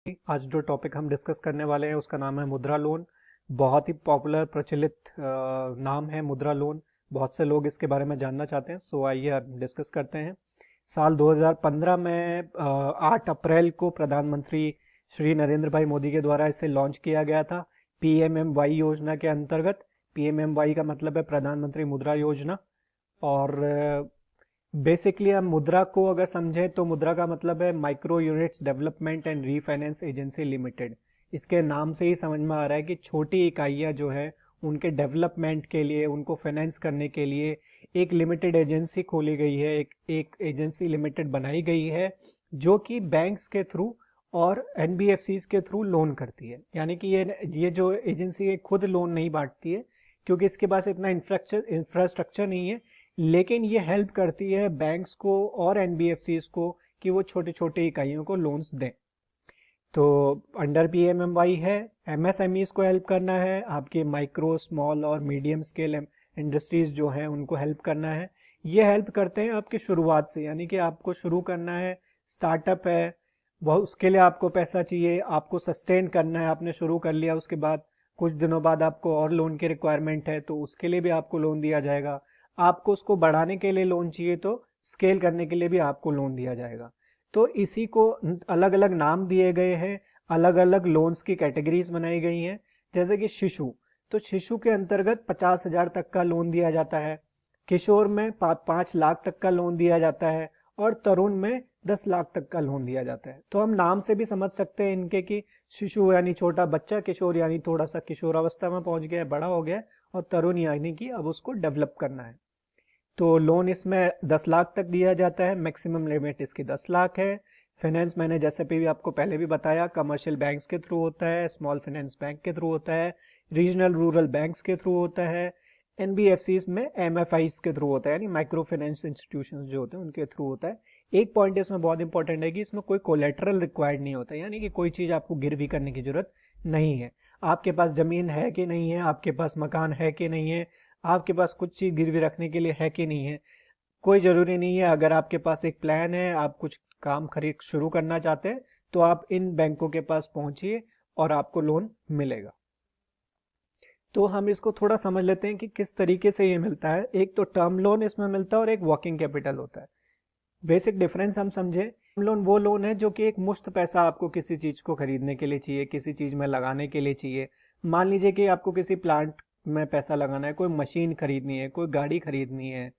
आज जो टॉपिक हम डिस्कस करने वाले हैं उसका नाम है मुद्रा लोन। बहुत ही पॉपुलर प्रचलित नाम है मुद्रा लोन। बहुत से लोग इसके बारे में जानना चाहते हैं, सो आइए हम डिस्कस करते हैं। साल 2015 में 8 अप्रैल को प्रधानमंत्री श्री नरेंद्र भाई मोदी के द्वारा इसे लॉन्च किया गया था PMMY योजना के अंतर्गत। PMMY का मतलब है प्रधानमंत्री मुद्रा योजना। और बेसिकली हम मुद्रा को अगर समझें तो मुद्रा का मतलब है micro units development and refinance agency limited. इसके नाम से ही समझ में आ रहा है कि छोटी इकाइयां जो है उनके डेवलपमेंट के लिए, उनको फाइनेंस करने के लिए एक लिमिटेड एजेंसी खोली गई है, एक एजेंसी लिमिटेड बनाई गई है जो कि बैंक्स के थ्रू और NBFCs के थ्रू लोन करती है। यानी कि ये जो एजेंसी है खुद लोन नहीं बांटती है क्योंकि इसके पास इतना इंफ्रास्ट्रक्चर नहीं है, लेकिन ये हेल्प करती है बैंक्स को और NBFCs को कि वो छोटे छोटे इकाइयों को लोन्स दें। तो अंडर PMMY है, MSMEs को हेल्प करना है, आपके माइक्रो स्मॉल और मीडियम स्केल इंडस्ट्रीज जो हैं उनको हेल्प करना है। ये हेल्प करते हैं आपकी शुरुआत से, यानी कि आपको शुरू करना है, स्टार्टअप है, वह उसके लिए आपको पैसा चाहिए, आपको सस्टेन करना है, आपने शुरू कर लिया, उसके बाद कुछ दिनों बाद आपको और लोन की रिक्वायरमेंट है तो उसके लिए भी आपको लोन दिया जाएगा। आपको उसको बढ़ाने के लिए लोन चाहिए तो स्केल करने के लिए भी आपको लोन दिया जाएगा। तो इसी को अलग अलग नाम दिए गए हैं, अलग अलग लोन्स की कैटेगरीज बनाई गई हैं। जैसे कि शिशु, तो शिशु के अंतर्गत 50,000 तक का लोन दिया जाता है, किशोर में 5 लाख तक का लोन दिया जाता है और तरुण में 10 लाख तक का लोन दिया जाता है। तो हम नाम से भी समझ सकते हैं इनके कि शिशु यानी छोटा बच्चा, किशोर यानी थोड़ा सा किशोरावस्था में पहुंच गया है, बड़ा हो गया है, और तरुण यानी कि अब उसको डेवलप करना है। तो लोन इसमें 10 लाख तक दिया जाता है, मैक्सिमम लिमिट इसकी 10 लाख है। फाइनेंस मैंने जैसे भी आपको पहले भी बताया, कमर्शियल बैंक्स के थ्रू होता है, स्मॉल फाइनेंस बैंक के थ्रू होता है, रीजनल रूरल बैंक्स के थ्रू होता है, NBFCs में MFIs के थ्रू होता है, यानी माइक्रो फाइनेंस इंस्टीट्यूशन जो होते हैं उनके थ्रू होता है। एक पॉइंट इसमें बहुत इंपॉर्टेंट है कि इसमें कोई कोलेटरल रिक्वायर्ड नहीं होता, यानी कि कोई चीज आपको गिरवी करने की जरूरत नहीं है। आपके पास जमीन है कि नहीं है, आपके पास मकान है कि नहीं है, आपके पास कुछ चीज गिरवी रखने के लिए है कि नहीं है, कोई जरूरी नहीं है। अगर आपके पास एक प्लान है, आप कुछ काम खरीद शुरू करना चाहते हैं, तो आप इन बैंकों के पास पहुंचिए और आपको लोन मिलेगा। तो हम इसको थोड़ा समझ लेते हैं कि किस तरीके से ये मिलता है। एक तो टर्म लोन इसमें मिलता है और एक वर्किंग कैपिटल होता है। बेसिक डिफरेंस हम समझे। टर्म लोन वो लोन है जो कि एक मुश्त पैसा आपको किसी चीज को खरीदने के लिए चाहिए, किसी चीज में लगाने के लिए चाहिए। मान लीजिए कि आपको किसी प्लांट में पैसा लगाना है, कोई मशीन खरीदनी है, कोई गाड़ी खरीदनी है,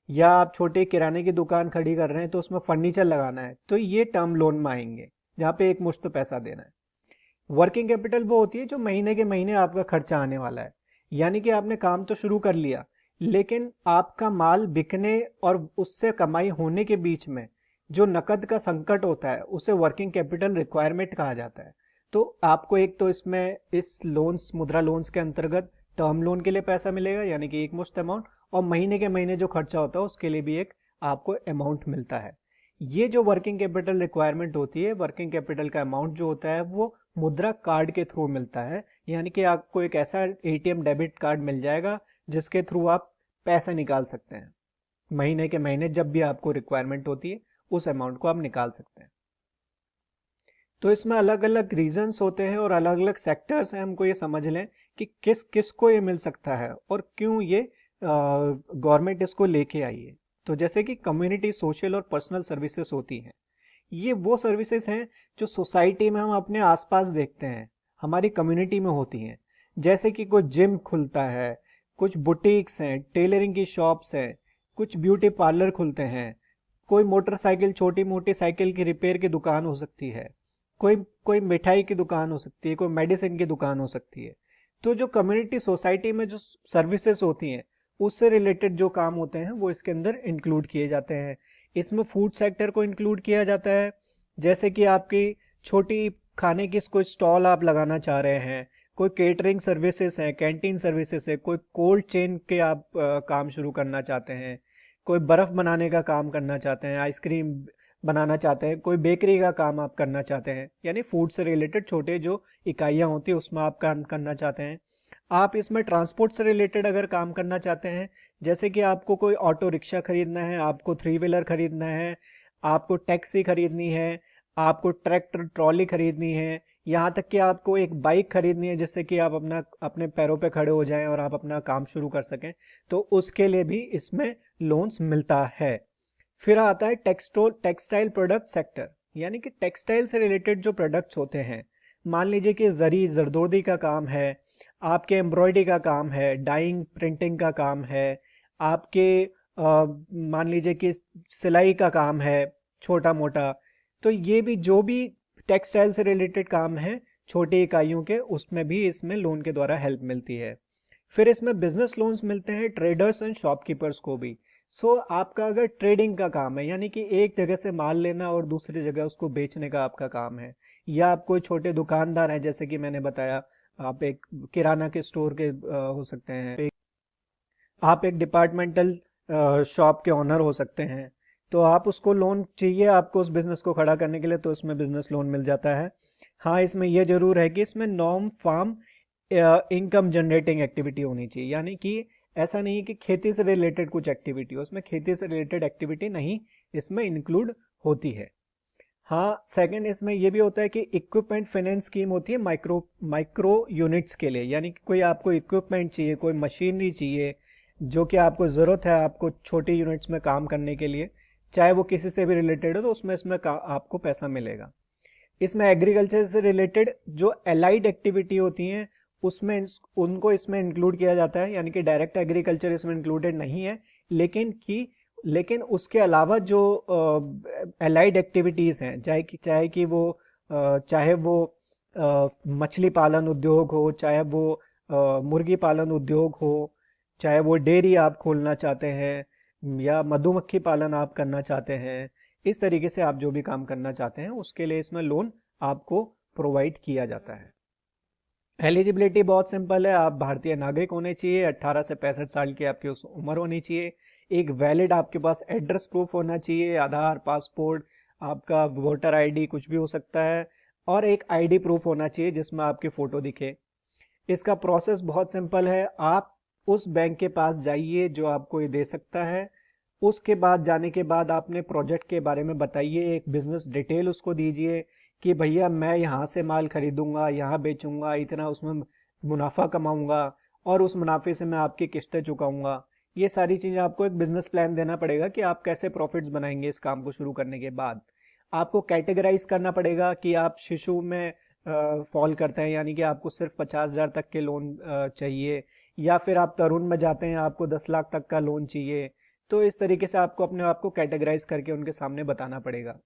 या आप छोटे किराने की दुकान खड़ी कर रहे हैं तो उसमें फर्नीचर लगाना है, तो ये टर्म लोन में आएंगे जहाँ पे एक मुश्त पैसा देना है। वर्किंग कैपिटल वो होती है जो महीने के महीने आपका खर्चा आने वाला है, यानी कि आपने काम तो शुरू कर लिया, लेकिन आपका माल बिकने और उससे कमाई होने के बीच में जो नकद का संकट होता है उसे वर्किंग कैपिटल रिक्वायरमेंट कहा जाता है। तो आपको एक तो इसमें इस लोन्स, मुद्रा लोन्स के अंतर्गत टर्म लोन के लिए पैसा मिलेगा, यानी कि एक मुश्त अमाउंट, और महीने के महीने जो खर्चा होता है उसके लिए भी एक आपको अमाउंट मिलता है। ये जो वर्किंग कैपिटल रिक्वायरमेंट होती है, वर्किंग कैपिटल का अमाउंट जो होता है वो मुद्रा कार्ड के थ्रू मिलता है। यानी कि आपको एक ऐसा ATM डेबिट कार्ड मिल जाएगा जिसके थ्रू आप पैसा निकाल सकते हैं। महीने के महीने जब भी आपको रिक्वायरमेंट होती है उस अमाउंट को आप निकाल सकते हैं। तो इसमें अलग अलग रीजंस होते हैं और अलग अलग सेक्टर्स हैं। हमको ये समझ लें कि किस किस को ये मिल सकता है और क्यों ये गवर्नमेंट इसको लेके आई है। तो जैसे कि कम्युनिटी सोशल और पर्सनल सर्विसेज होती हैं, ये वो सर्विसेज हैं जो सोसाइटी में हम अपने आसपास देखते हैं, हमारी कम्युनिटी में होती हैं। जैसे कि कोई जिम खुलता है, कुछ बुटीक्स हैं, टेलरिंग की शॉप्स हैं, कुछ ब्यूटी पार्लर खुलते हैं, कोई मोटरसाइकिल, छोटी मोटी साइकिल की रिपेयर की दुकान हो सकती है, कोई कोई मिठाई की दुकान हो सकती है, कोई मेडिसिन की दुकान हो सकती है। तो जो कम्युनिटी सोसाइटी में जो सर्विसेज होती हैं उससे रिलेटेड जो काम होते हैं वो इसके अंदर इंक्लूड किए जाते हैं। इसमें फूड सेक्टर को इंक्लूड किया जाता है, जैसे कि आपकी छोटी खाने की कोई स्टॉल आप लगाना चाह रहे हैं, कोई केटरिंग सर्विसेज है, कैंटीन सर्विसेज है, कोई कोल्ड चेन के आप काम शुरू करना चाहते हैं, कोई बर्फ बनाने का काम करना चाहते हैं, आइसक्रीम बनाना चाहते हैं, कोई बेकरी का काम आप करना चाहते हैं, यानी फूड से रिलेटेड छोटे जो इकाइयां होती है उसमें आप काम करना चाहते हैं। आप इसमें ट्रांसपोर्ट से रिलेटेड अगर काम करना चाहते हैं, जैसे कि आपको कोई ऑटो रिक्शा खरीदना है, आपको 3 व्हीलर खरीदना है, आपको टैक्सी खरीदनी है, आपको ट्रैक्टर ट्रॉली खरीदनी है, यहाँ तक कि आपको एक बाइक खरीदनी है जिससे कि आप अपने पैरों पे खड़े हो जाएं और आप अपना काम शुरू कर सकें, तो उसके लिए भी इसमें लोन्स मिलता है। फिर आता है टेक्सटाइल प्रोडक्ट सेक्टर, यानी कि टेक्सटाइल से रिलेटेड जो प्रोडक्ट्स होते हैं, मान लीजिए कि जरी जरदोजी का काम है, आपके एम्ब्रॉयडरी का काम है, डाइंग प्रिंटिंग का काम है, आपके मान लीजिए कि सिलाई का काम है छोटा मोटा, तो ये भी जो भी टेक्सटाइल से रिलेटेड काम है छोटी इकाइयों के, उसमें भी इसमें लोन के द्वारा हेल्प मिलती है। फिर इसमें बिजनेस लोन्स मिलते हैं ट्रेडर्स एंड शॉपकीपर्स को भी। आपका अगर ट्रेडिंग का काम है, यानी कि एक जगह से माल लेना और दूसरी जगह उसको बेचने का आपका काम है, या आप कोई छोटे दुकानदार हैं, जैसे कि मैंने बताया आप एक किराना के स्टोर के हो सकते हैं, आप एक डिपार्टमेंटल शॉप के ऑनर हो सकते हैं, तो आप उसको लोन चाहिए आपको उस बिजनेस को खड़ा करने के लिए, तो इसमें बिजनेस लोन मिल जाता है। हाँ, इसमें यह जरूर है कि इसमें non farm income generating activity होनी चाहिए, यानी कि ऐसा नहीं है कि खेती से रिलेटेड कुछ एक्टिविटी हो, उसमें खेती से रिलेटेड एक्टिविटी नहीं इसमें इंक्लूड होती है। हाँ, सेकंड इसमें यह भी होता है कि इक्विपमेंट फाइनेंस स्कीम होती है माइक्रो यूनिट्स के लिए, यानी कि कोई आपको इक्विपमेंट चाहिए, कोई मशीनरी चाहिए जो कि आपको ज़रूरत है आपको छोटी यूनिट्स में काम करने के लिए, चाहे वो किसी से भी रिलेटेड हो, तो इसमें आपको पैसा मिलेगा। इसमें एग्रीकल्चर से रिलेटेड जो एलाइड एक्टिविटी होती हैं उसमें उनको इसमें इंक्लूड किया जाता है, यानी कि डायरेक्ट एग्रीकल्चर इसमें इंक्लूडेड नहीं है, लेकिन उसके अलावा जो एलाइड एक्टिविटीज हैं, चाहे वो मछली पालन उद्योग हो, चाहे वो मुर्गी पालन उद्योग हो, चाहे वो डेयरी आप खोलना चाहते हैं या मधुमक्खी पालन आप करना चाहते हैं, इस तरीके से आप जो भी काम करना चाहते हैं उसके लिए इसमें लोन आपको प्रोवाइड किया जाता है। एलिजिबिलिटी बहुत सिंपल है, आप भारतीय नागरिक होने चाहिए, 18 से 65 साल की आपकी उस उम्र होनी चाहिए, एक वैलिड आपके पास एड्रेस प्रूफ होना चाहिए, आधार, पासपोर्ट, आपका वोटर आईडी कुछ भी हो सकता है, और एक आईडी प्रूफ होना चाहिए जिसमें आपकी फोटो दिखे। इसका प्रोसेस बहुत सिंपल है, आप उस बैंक के पास जाइए जो आपको ये दे सकता है, उसके बाद जाने के बाद आपने प्रोजेक्ट के बारे में बताइए, एक बिजनेस डिटेल उसको दीजिए कि भैया मैं यहाँ से माल खरीदूंगा, यहाँ बेचूंगा, इतना उसमें मुनाफा कमाऊंगा और उस मुनाफे से मैं आपकी किस्तें चुकाऊंगा। ये सारी चीज़ें आपको एक बिजनेस प्लान देना पड़ेगा कि आप कैसे प्रॉफिट्स बनाएंगे इस काम को शुरू करने के बाद। आपको कैटेगराइज करना पड़ेगा कि आप शिशु में फॉल करते हैं, यानी कि आपको सिर्फ 50,000 तक के लोन चाहिए, या फिर आप तरुण में जाते हैं आपको 10 लाख तक का लोन चाहिए। तो इस तरीके से आपको अपने आप को कैटेगराइज करके उनके सामने बताना पड़ेगा।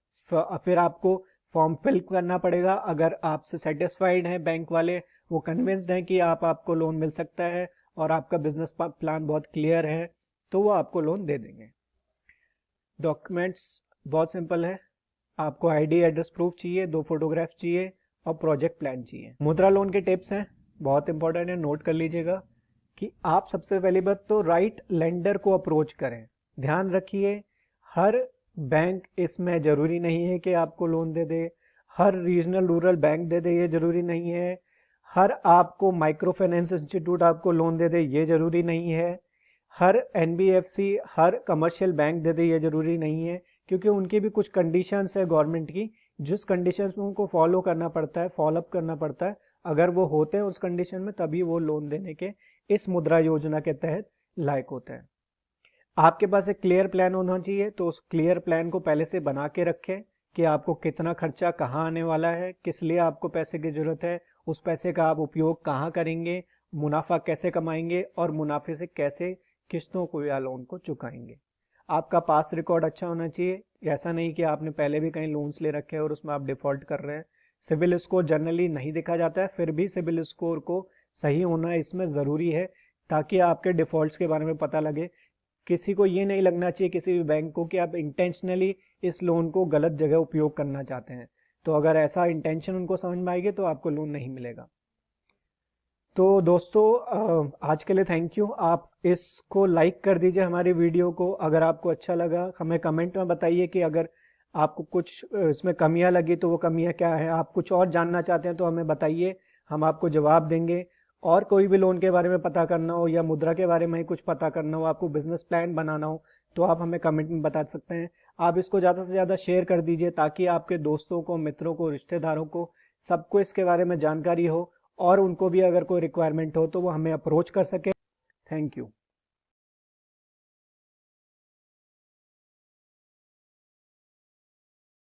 फिर आपको फॉर्म फिल करना पड़ेगा, अगर आपसे सेटिस्फाइड हैं बैंक वाले, वो कन्विंस्ड हैं कि आपको लोन मिल सकता है और आपका बिजनेस प्लान बहुत क्लियर है, तो वो आपको लोन दे देंगे। डॉक्यूमेंट्स बहुत सिंपल है, आपको आईडी एड्रेस प्रूफ चाहिए, 2 फोटोग्राफ चाहिए और प्रोजेक्ट प्लान चाहिए। मुद्रा लोन के टिप्स हैं, बहुत इंपॉर्टेंट है, नोट कर लीजिएगा कि आप सबसे पहली बात तो राइट लेंडर को अप्रोच करें। ध्यान रखिए, हर बैंक इसमें जरूरी नहीं है कि आपको लोन दे दे, हर रीजनल रूरल बैंक दे दे ये जरूरी नहीं है, हर आपको माइक्रो फाइनेंस इंस्टीट्यूट आपको लोन दे दे ये जरूरी नहीं है, हर एनबीएफसी हर कमर्शियल बैंक दे दे ये जरूरी नहीं है, क्योंकि उनकी भी कुछ कंडीशंस है गवर्नमेंट की, जिस कंडीशंस में उनको फॉलो करना पड़ता है, फॉलोअप करना पड़ता है, अगर वो होते हैं उस कंडीशन में तभी वो लोन देने के इस मुद्रा योजना के तहत लायक होते हैं। आपके पास एक क्लियर प्लान होना चाहिए, तो उस क्लियर प्लान को पहले से बना के रखें कि आपको कितना खर्चा कहाँ आने वाला है, किस लिए आपको पैसे की जरूरत है, उस पैसे का आप उपयोग कहाँ करेंगे, मुनाफा कैसे कमाएंगे और मुनाफे से कैसे किस्तों को या लोन को चुकाएंगे। आपका पास रिकॉर्ड अच्छा होना चाहिए, ऐसा नहीं कि आपने पहले भी कहीं लोन्स ले रखे हैं और उसमें आप डिफॉल्ट कर रहे हैं। सिविल स्कोर जनरली नहीं देखा जाता है, फिर भी सिविल स्कोर को सही होना इसमें ज़रूरी है, ताकि आपके डिफॉल्ट्स के बारे में पता लगे। किसी को ये नहीं लगना चाहिए, किसी भी बैंक को, कि आप इंटेंशनली इस लोन को गलत जगह उपयोग करना चाहते हैं। तो अगर ऐसा इंटेंशन उनको समझ में आएगी तो आपको लोन नहीं मिलेगा। तो दोस्तों आज के लिए थैंक यू। आप इसको लाइक कर दीजिए हमारी वीडियो को, अगर आपको अच्छा लगा हमें कमेंट में बताइए कि अगर आपको कुछ इसमें कमियां लगी तो वो कमियां क्या है, आप कुछ और जानना चाहते हैं तो हमें बताइए, हम आपको जवाब देंगे। और कोई भी लोन के बारे में पता करना हो या मुद्रा के बारे में ही कुछ पता करना हो, आपको बिजनेस प्लान बनाना हो, तो आप हमें कमेंट में बता सकते हैं। आप इसको ज़्यादा से ज़्यादा शेयर कर दीजिए ताकि आपके दोस्तों को, मित्रों को, रिश्तेदारों को, सबको इसके बारे में जानकारी हो और उनको भी अगर कोई रिक्वायरमेंट हो तो वो हमें अप्रोच कर सके। Thank you.